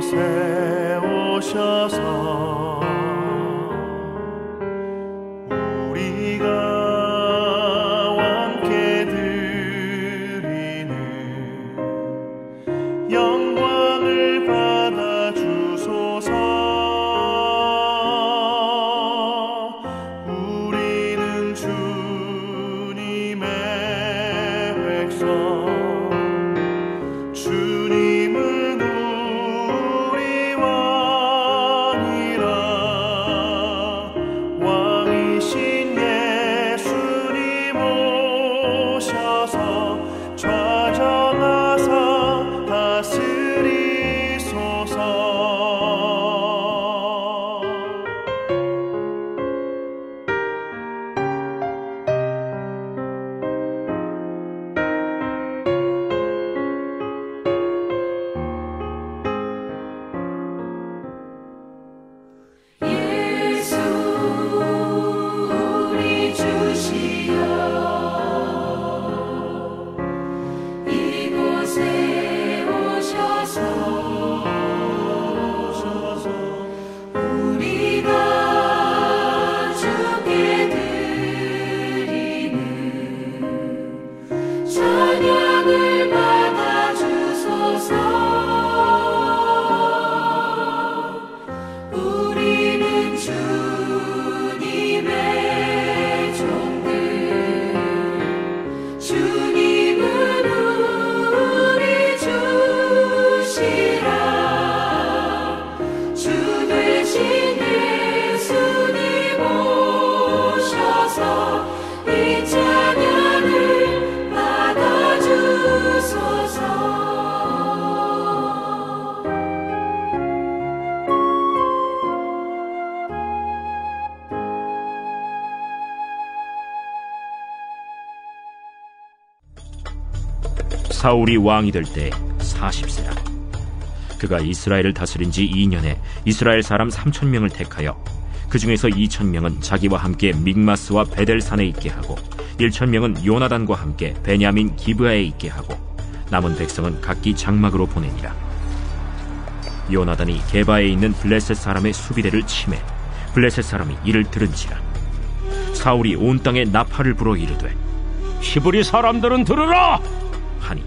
세우셔서 우리가 함께 드리는 영광을 받아 주소서. 우리는 주님의 백성, 주님은 우리 왕이라. 왕이신 예수님 오셔서 좌정하사 다스리소서. 예수 우리 주시여, 이곳에 오셔서 우리가 주께 드리는 찬양을 받아 주소서. 우리는 주님의 종들, 주님은 우리 주시라. 주 되신 예수님 오셔서 이 찬양을 받아 주소서. 사울이 왕이 될 때 40세라. 그가 이스라엘을 다스린 지 2년에 이스라엘 사람 3,000명을 택하여 그 중에서 2,000명은 자기와 함께 믹마스와 베델산에 있게 하고 1,000명은 요나단과 함께 베냐민 기브아에 있게 하고 남은 백성은 각기 장막으로 보내니라. 요나단이 게바에 있는 블레셋 사람의 수비대를 치매 블레셋 사람이 이를 들은지라. 사울이 온 땅에 나팔을 불어 이르되 히브리 사람들은 들으라! 하니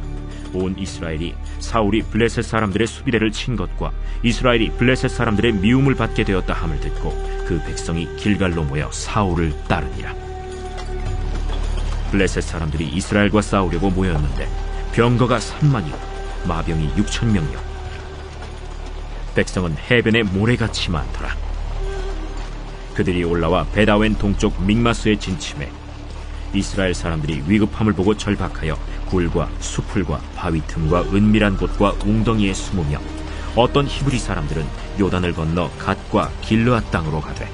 온 이스라엘이 사울이 블레셋 사람들의 수비대를 친 것과 이스라엘이 블레셋 사람들의 미움을 받게 되었다 함을 듣고 그 백성이 길갈로 모여 사울을 따르니라. 블레셋 사람들이 이스라엘과 싸우려고 모였는데 병거가 3만이요 마병이 6,000명이요 백성은 해변에 모래같이 많더라. 그들이 올라와 베다웬 동쪽 믹마스에 진침해 이스라엘 사람들이 위급함을 보고 절박하여 굴과 수풀과 바위 틈과 은밀한 곳과 웅덩이에 숨으며 어떤 히브리 사람들은 요단을 건너 갓과 길르앗 땅으로 가되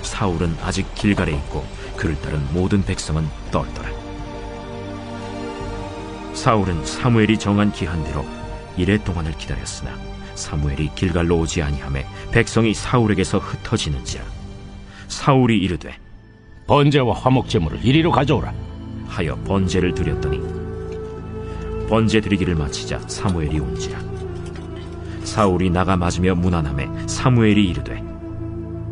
사울은 아직 길갈에 있고 그를 따른 모든 백성은 떨더라. 사울은 사무엘이 정한 기한대로 이레 동안을 기다렸으나 사무엘이 길갈로 오지 아니하매 백성이 사울에게서 흩어지는지라. 사울이 이르되 번제와 화목제물을 이리로 가져오라 하여 번제를 드렸더니 번제 드리기를 마치자 사무엘이 온지라. 사울이 나가 맞으며 문안하매 사무엘이 이르되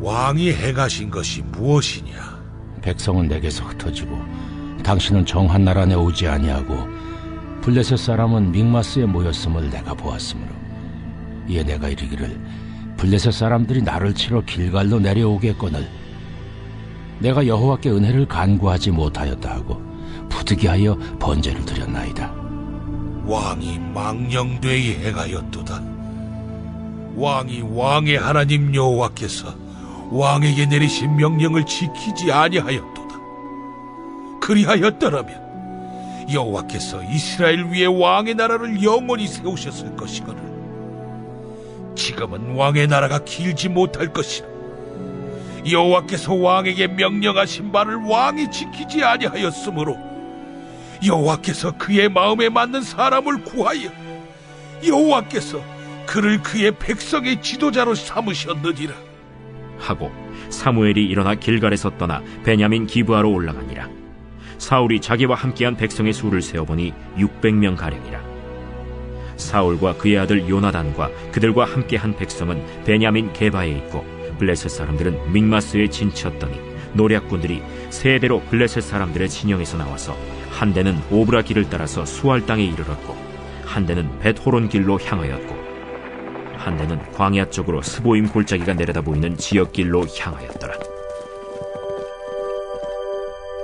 왕이 행하신 것이 무엇이냐? 백성은 내게서 흩어지고 당신은 정한 나라 안에 오지 아니하고 블레셋 사람은 믹마스에 모였음을 내가 보았으므로 이에 내가 이르기를 블레셋 사람들이 나를 치러 길갈로 내려오겠거늘 내가 여호와께 은혜를 간구하지 못하였다 하고 부득이하여 번제를 드렸나이다. 왕이 망령되이 행하였도다. 왕이 왕의 하나님 여호와께서 왕에게 내리신 명령을 지키지 아니하였도다. 그리하였더라면 여호와께서 이스라엘 위에 왕의 나라를 영원히 세우셨을 것이거늘 지금은 왕의 나라가 길지 못할 것이라. 여호와께서 왕에게 명령하신 바를 왕이 지키지 아니하였으므로 여호와께서 그의 마음에 맞는 사람을 구하여 여호와께서 그를 그의 백성의 지도자로 삼으셨느니라 하고 사무엘이 일어나 길갈에서 떠나 베냐민 기브아로 올라가니라. 사울이 자기와 함께한 백성의 수를 세어보니 600명 가량이라. 사울과 그의 아들 요나단과 그들과 함께 한 백성은 베냐민 게바에 있고 블레셋 사람들은 믹마스에 진치었더니 노략군들이 세대로 블레셋 사람들의 진영에서 나와서 한 대는 오브라 길을 따라서 수알 땅에 이르렀고 한 대는 벳호론 길로 향하였고 한 대는 광야 쪽으로 스보임 골짜기가 내려다 보이는 지역길로 향하였더라.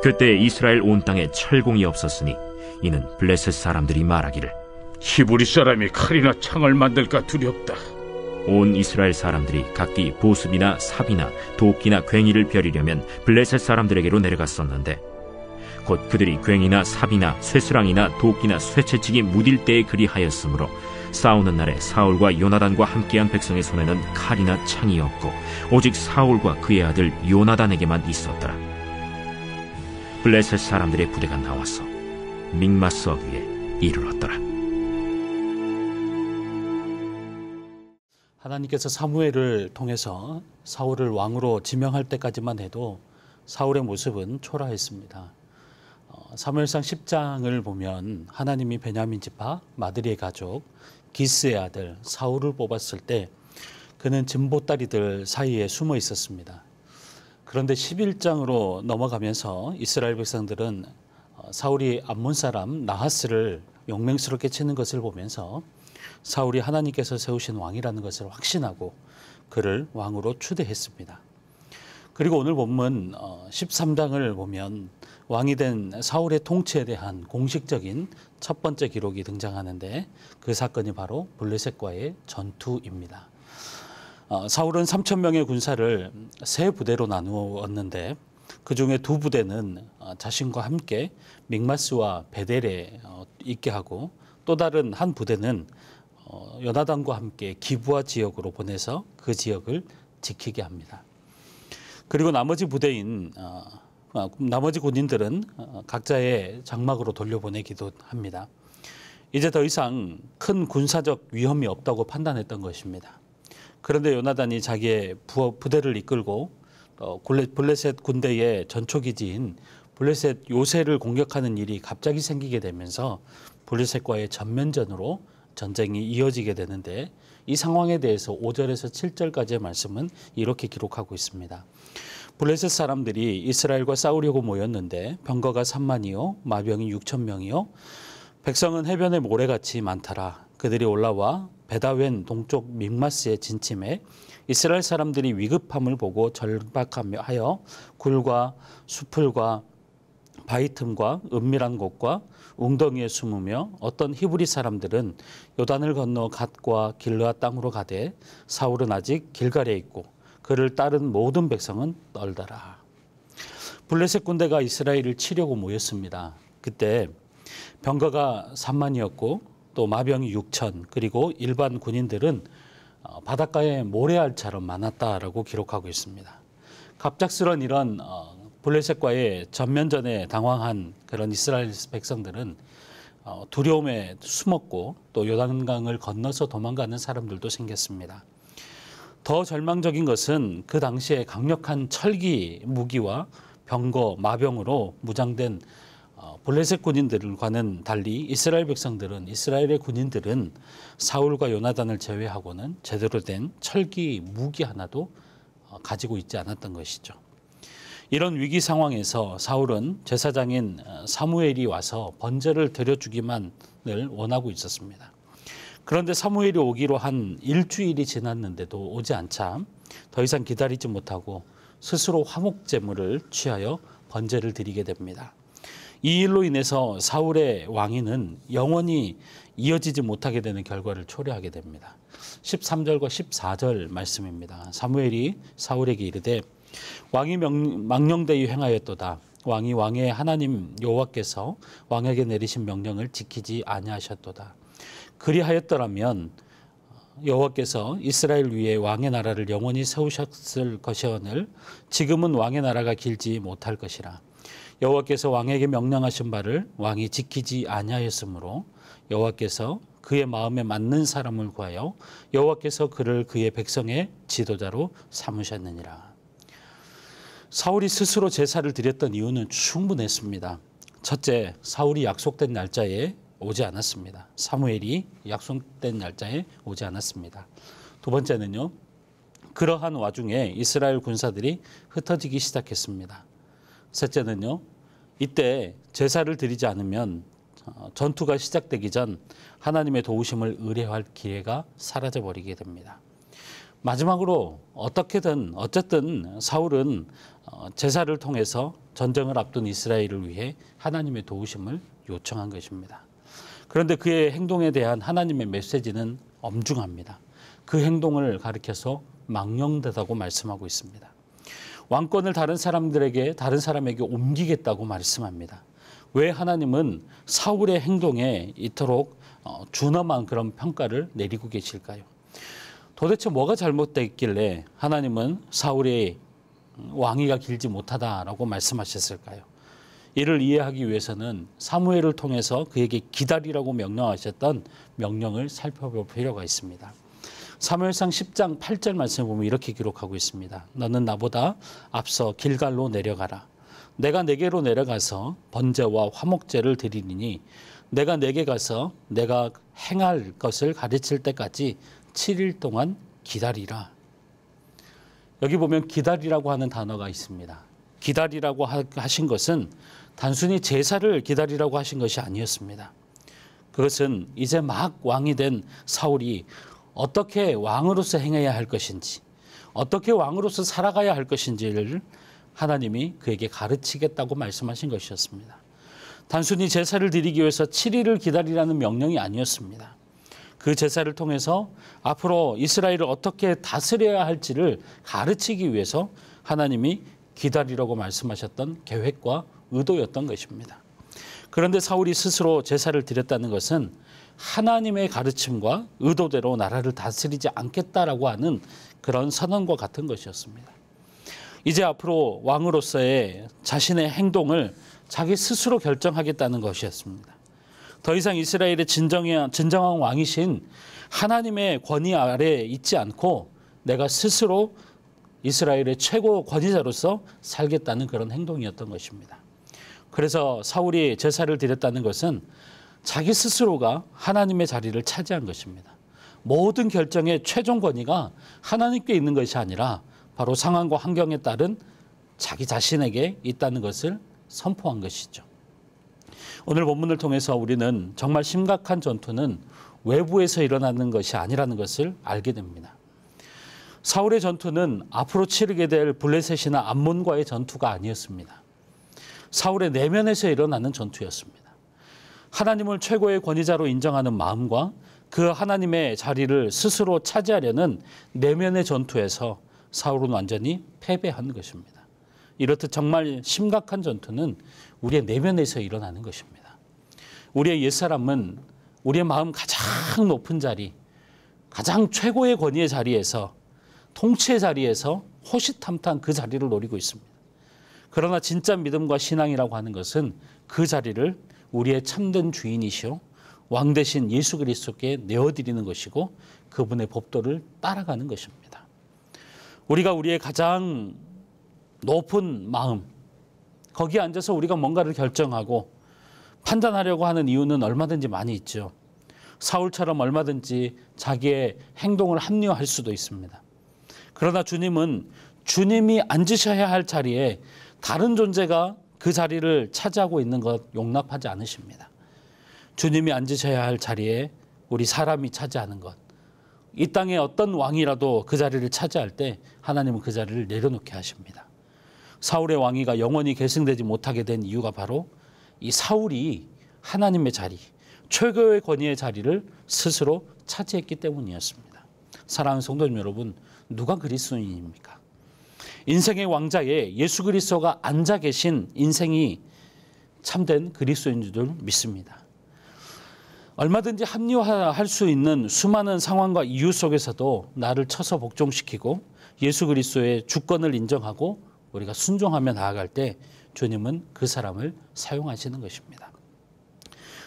그때 이스라엘 온 땅에 철공이 없었으니 이는 블레셋 사람들이 말하기를 히브리 사람이 칼이나 창을 만들까 두렵다. 온 이스라엘 사람들이 각기 보습이나 삽이나 도끼나 괭이를 벼리려면 블레셋 사람들에게로 내려갔었는데 곧 그들이 괭이나 삽이나 쇠스랑이나 도끼나 쇠채찍이 무딜 때에 그리하였으므로 싸우는 날에 사울과 요나단과 함께한 백성의 손에는 칼이나 창이 없고 오직 사울과 그의 아들 요나단에게만 있었더라. 블레셋 사람들의 부대가 나와서 믹마스 어귀에 이르렀더라. 하나님께서 사무엘을 통해서 사울을 왕으로 지명할 때까지만 해도 사울의 모습은 초라했습니다. 사무엘상 10장을 보면 하나님이 베냐민 지파 마드리의 가족 기스의 아들 사울을 뽑았을 때 그는 진보다리들 사이에 숨어 있었습니다. 그런데 11장으로 넘어가면서 이스라엘 백성들은 사울이 암몬 사람 나하스를 용맹스럽게 치는 것을 보면서 사울이 하나님께서 세우신 왕이라는 것을 확신하고 그를 왕으로 추대했습니다. 그리고 오늘 본문 13장을 보면 왕이 된 사울의 통치에 대한 공식적인 첫 번째 기록이 등장하는데 그 사건이 바로 블레셋과의 전투입니다. 사울은 3,000명의 군사를 세 부대로 나누었는데 그 중에 두 부대는 자신과 함께 믹마스와 베델에 있게 하고 또 다른 한 부대는 요나단과 함께 기브아 지역으로 보내서 그 지역을 지키게 합니다. 그리고 나머지 군인들은 각자의 장막으로 돌려보내기도 합니다. 이제 더 이상 큰 군사적 위험이 없다고 판단했던 것입니다. 그런데 요나단이 자기의 부대를 이끌고 블레셋 군대의 전초기지인 블레셋 요새를 공격하는 일이 갑자기 생기게 되면서 블레셋과의 전면전으로 전쟁이 이어지게 되는데 이 상황에 대해서 5절에서 7절까지의 말씀은 이렇게 기록하고 있습니다. 블레셋 사람들이 이스라엘과 싸우려고 모였는데 병거가 3만이요 마병이 6,000명이요 백성은 해변에 모래같이 많더라. 그들이 올라와 베다웬 동쪽 믹마스에 진침해 이스라엘 사람들이 위급함을 보고 절박하여 굴과 수풀과 바위 틈과 은밀한 곳과 웅덩이에 숨으며 어떤 히브리 사람들은 요단을 건너 갓과 길르아 땅으로 가되 사울은 아직 길갈에 있고 그를 따른 모든 백성은 떨더라. 블레셋 군대가 이스라엘을 치려고 모였습니다. 그때 병거가 3만이었고 또 마병이 6천 그리고 일반 군인들은 바닷가에 모래알처럼 많았다라고 기록하고 있습니다. 갑작스런 이런 블레셋과의 전면전에 당황한 그런 이스라엘 백성들은 두려움에 숨었고 또 요단강을 건너서 도망가는 사람들도 생겼습니다. 더 절망적인 것은 그 당시에 강력한 철기 무기와 병거, 마병으로 무장된 블레셋 군인들과는 달리 이스라엘 군인들은 사울과 요나단을 제외하고는 제대로 된 철기 무기 하나도 가지고 있지 않았던 것이죠. 이런 위기 상황에서 사울은 제사장인 사무엘이 와서 번제를 드려주기만을 원하고 있었습니다. 그런데 사무엘이 오기로 한 일주일이 지났는데도 오지 않자 더 이상 기다리지 못하고 스스로 화목제물을 취하여 번제를 드리게 됩니다. 이 일로 인해서 사울의 왕위는 영원히 이어지지 못하게 되는 결과를 초래하게 됩니다. 13절과 14절 말씀입니다. 사무엘이 사울에게 이르되 왕이 망령되이 행하였도다. 왕이 왕의 하나님 여호와께서 왕에게 내리신 명령을 지키지 아니하셨도다. 그리하였더라면 여호와께서 이스라엘 위에 왕의 나라를 영원히 세우셨을 것이오늘 지금은 왕의 나라가 길지 못할 것이라. 여호와께서 왕에게 명령하신 바를 왕이 지키지 아니하였으므로 여호와께서 그의 마음에 맞는 사람을 구하여 여호와께서 그를 그의 백성의 지도자로 삼으셨느니라. 사울이 스스로 제사를 드렸던 이유는 충분했습니다. 첫째, 사울이 약속된 날짜에 오지 않았습니다. 사무엘이 약속된 날짜에 오지 않았습니다. 두 번째는요. 그러한 와중에 이스라엘 군사들이 흩어지기 시작했습니다. 셋째는요. 이때 제사를 드리지 않으면 전투가 시작되기 전 하나님의 도우심을 의뢰할 기회가 사라져버리게 됩니다. 마지막으로 어쨌든 사울은 제사를 통해서 전쟁을 앞둔 이스라엘을 위해 하나님의 도우심을 요청한 것입니다. 그런데 그의 행동에 대한 하나님의 메시지는 엄중합니다. 그 행동을 가리켜서 망령되다고 말씀하고 있습니다. 왕권을 다른 사람에게 옮기겠다고 말씀합니다. 왜 하나님은 사울의 행동에 이토록 준엄한 그런 평가를 내리고 계실까요? 도대체 뭐가 잘못됐길래 하나님은 사울의 왕위가 길지 못하다라고 말씀하셨을까요? 이를 이해하기 위해서는 사무엘을 통해서 그에게 기다리라고 명령하셨던 명령을 살펴볼 필요가 있습니다. 사무엘상 10장 8절 말씀을 보면 이렇게 기록하고 있습니다. 너는 나보다 앞서 길갈로 내려가라. 내가 내게로 내려가서 번제와 화목제를 드리리니 내가 내게 가서 내가 행할 것을 가르칠 때까지 7일 동안 기다리라. 여기 보면 기다리라고 하는 단어가 있습니다. 기다리라고 하신 것은 단순히 제사를 기다리라고 하신 것이 아니었습니다. 그것은 이제 막 왕이 된 사울이 어떻게 왕으로서 행해야 할 것인지, 어떻게 왕으로서 살아가야 할 것인지를 하나님이 그에게 가르치겠다고 말씀하신 것이었습니다. 단순히 제사를 드리기 위해서 7일을 기다리라는 명령이 아니었습니다. 그 제사를 통해서 앞으로 이스라엘을 어떻게 다스려야 할지를 가르치기 위해서 하나님이 기다리라고 말씀하셨던 계획과 의도였던 것입니다. 그런데 사울이 스스로 제사를 드렸다는 것은 하나님의 가르침과 의도대로 나라를 다스리지 않겠다라고 하는 그런 선언과 같은 것이었습니다. 이제 앞으로 왕으로서의 자신의 행동을 자기 스스로 결정하겠다는 것이었습니다. 더 이상 이스라엘의 진정한 왕이신 하나님의 권위 아래에 있지 않고 내가 스스로 이스라엘의 최고 권위자로서 살겠다는 그런 행동이었던 것입니다. 그래서 사울이 제사를 드렸다는 것은 자기 스스로가 하나님의 자리를 차지한 것입니다. 모든 결정의 최종 권위가 하나님께 있는 것이 아니라 바로 상황과 환경에 따른 자기 자신에게 있다는 것을 선포한 것이죠. 오늘 본문을 통해서 우리는 정말 심각한 전투는 외부에서 일어나는 것이 아니라는 것을 알게 됩니다. 사울의 전투는 앞으로 치르게 될 블레셋이나 암몬과의 전투가 아니었습니다. 사울의 내면에서 일어나는 전투였습니다. 하나님을 최고의 권위자로 인정하는 마음과 그 하나님의 자리를 스스로 차지하려는 내면의 전투에서 사울은 완전히 패배한 것입니다. 이렇듯 정말 심각한 전투는 우리의 내면에서 일어나는 것입니다. 우리의 옛사람은 우리의 마음 가장 높은 자리, 가장 최고의 권위의 자리에서, 통치의 자리에서 호시탐탐 그 자리를 노리고 있습니다. 그러나 진짜 믿음과 신앙이라고 하는 것은 그 자리를 우리의 참된 주인이시오 왕 되신 예수 그리스도께 내어드리는 것이고 그분의 법도를 따라가는 것입니다. 우리가 우리의 가장 높은 마음, 거기에 앉아서 우리가 뭔가를 결정하고 판단하려고 하는 이유는 얼마든지 많이 있죠. 사울처럼 얼마든지 자기의 행동을 합리화할 수도 있습니다. 그러나 주님은 주님이 앉으셔야 할 자리에 다른 존재가 그 자리를 차지하고 있는 것 용납하지 않으십니다. 주님이 앉으셔야 할 자리에 우리 사람이 차지하는 것, 이 땅의 어떤 왕이라도 그 자리를 차지할 때 하나님은 그 자리를 내려놓게 하십니다. 사울의 왕위가 영원히 계승되지 못하게 된 이유가 바로 이 사울이 하나님의 자리, 최고의 권위의 자리를 스스로 차지했기 때문이었습니다. 사랑하는 성도님 여러분, 누가 그리스도인입니까? 인생의 왕자에 예수 그리스도가 앉아 계신 인생이 참된 그리스도인 줄 믿습니다. 얼마든지 합리화할 수 있는 수많은 상황과 이유 속에서도 나를 쳐서 복종시키고 예수 그리스도의 주권을 인정하고 우리가 순종하며 나아갈 때 주님은 그 사람을 사용하시는 것입니다.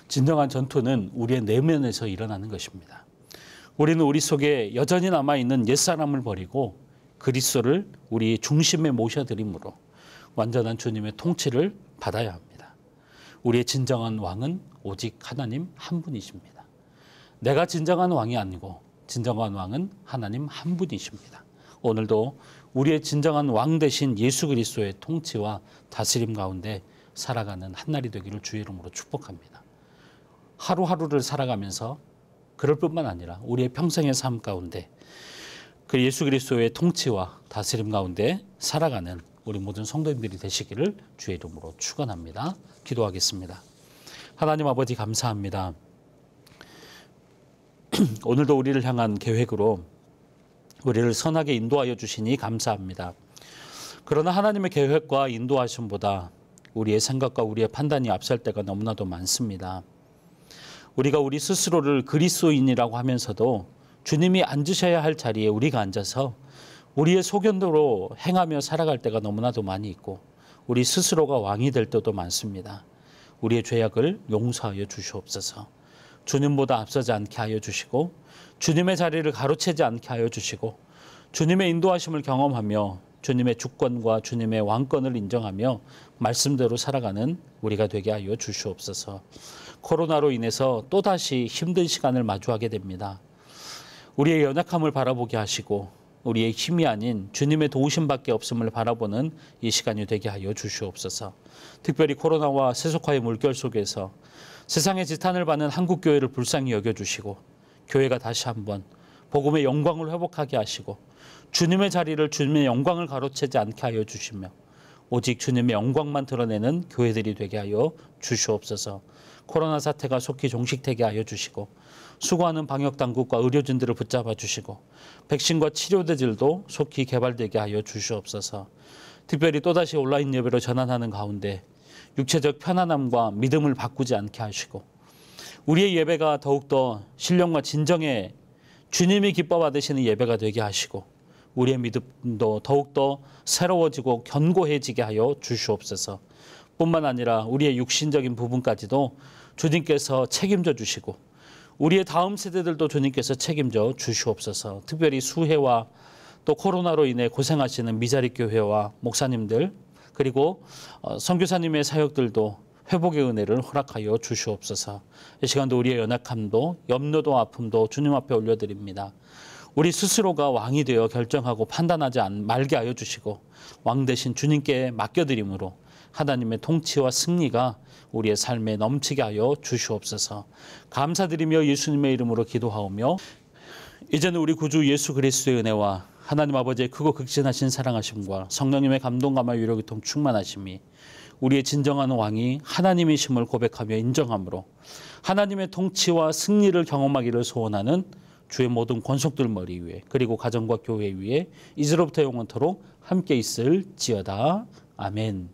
진정한 전투는 우리의 내면에서 일어나는 것입니다. 우리는 우리 속에 여전히 남아있는 옛사람을 버리고 그리스도를 우리 중심에 모셔드림으로 완전한 주님의 통치를 받아야 합니다. 우리의 진정한 왕은 오직 하나님 한 분이십니다. 내가 진정한 왕이 아니고 진정한 왕은 하나님 한 분이십니다. 오늘도 우리의 진정한 왕 되신 예수 그리스도의 통치와 다스림 가운데 살아가는 한날이 되기를 주의 이름으로 축복합니다. 하루하루를 살아가면서 그럴 뿐만 아니라 우리의 평생의 삶 가운데 그 예수 그리스도의 통치와 다스림 가운데 살아가는 우리 모든 성도님들이 되시기를 주의 이름으로 축원합니다. 기도하겠습니다. 하나님 아버지 감사합니다. 오늘도 우리를 향한 계획으로 우리를 선하게 인도하여 주시니 감사합니다. 그러나 하나님의 계획과 인도하심보다 우리의 생각과 우리의 판단이 앞설 때가 너무나도 많습니다. 우리가 우리 스스로를 그리스도인이라고 하면서도 주님이 앉으셔야 할 자리에 우리가 앉아서 우리의 소견대로 행하며 살아갈 때가 너무나도 많이 있고 우리 스스로가 왕이 될 때도 많습니다. 우리의 죄악을 용서하여 주시옵소서. 주님보다 앞서지 않게 하여 주시고 주님의 자리를 가로채지 않게 하여 주시고 주님의 인도하심을 경험하며 주님의 주권과 주님의 왕권을 인정하며 말씀대로 살아가는 우리가 되게 하여 주시옵소서. 코로나로 인해서 또다시 힘든 시간을 마주하게 됩니다. 우리의 연약함을 바라보게 하시고 우리의 힘이 아닌 주님의 도우심밖에 없음을 바라보는 이 시간이 되게 하여 주시옵소서. 특별히 코로나와 세속화의 물결 속에서 세상의 지탄을 받는 한국교회를 불쌍히 여겨주시고 교회가 다시 한번 복음의 영광을 회복하게 하시고 주님의 자리를 주님의 영광을 가로채지 않게 하여 주시며 오직 주님의 영광만 드러내는 교회들이 되게 하여 주시옵소서. 코로나 사태가 속히 종식되게 하여 주시고 수고하는 방역당국과 의료진들을 붙잡아 주시고 백신과 치료제들도 속히 개발되게 하여 주시옵소서. 특별히 또다시 온라인 예배로 전환하는 가운데 육체적 편안함과 믿음을 바꾸지 않게 하시고 우리의 예배가 더욱더 신령과 진정의 주님이 기뻐 받으시는 예배가 되게 하시고 우리의 믿음도 더욱더 새로워지고 견고해지게 하여 주시옵소서. 뿐만 아니라 우리의 육신적인 부분까지도 주님께서 책임져 주시고 우리의 다음 세대들도 주님께서 책임져 주시옵소서. 특별히 수해와 또 코로나로 인해 고생하시는 미자립 교회와 목사님들 그리고 선교사님의 사역들도 회복의 은혜를 허락하여 주시옵소서. 이 시간도 우리의 연약함도 염려도 아픔도 주님 앞에 올려드립니다. 우리 스스로가 왕이 되어 결정하고 판단하지 말게 하여 주시고 왕 대신 주님께 맡겨드림으로 하나님의 통치와 승리가 우리의 삶에 넘치게 하여 주시옵소서. 감사드리며 예수님의 이름으로 기도하오며 이제는 우리 구주 예수 그리스도의 은혜와 하나님 아버지의 크고 극진하신 사랑하심과 성령님의 감동감화 위로교통 충만하심이 우리의 진정한 왕이 하나님이심을 고백하며 인정함으로 하나님의 통치와 승리를 경험하기를 소원하는 주의 모든 권속들 머리 위에 그리고 가정과 교회 위에 이제로부터 영원토록 함께 있을지어다. 아멘.